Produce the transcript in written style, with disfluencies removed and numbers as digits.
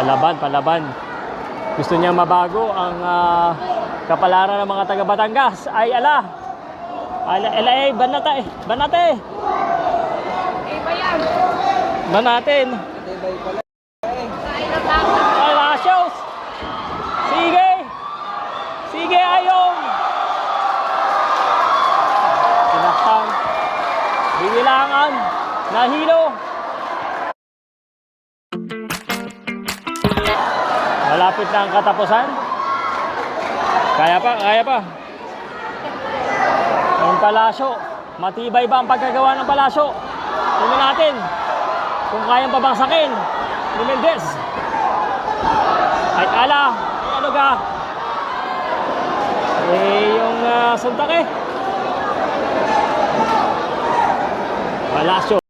Palaban, palaban. Gusto niya mabago ang kapalaran ng mga taga Batangas. Ay ala. Ala banate, banate. Banatin. Palacios. Sige. Sige Ayong. Sinaktan. Bibilangan. Nahilo. Malapit na ang katapusan. Kaya pa, kaya pa. Ang palasyo. Matibay ba ang pagkagawa ng palasyo? Tingnan natin kung kayang pabangsakin ni Mendez. Ay ala, ano ka? Yung suntak eh. Palasyo.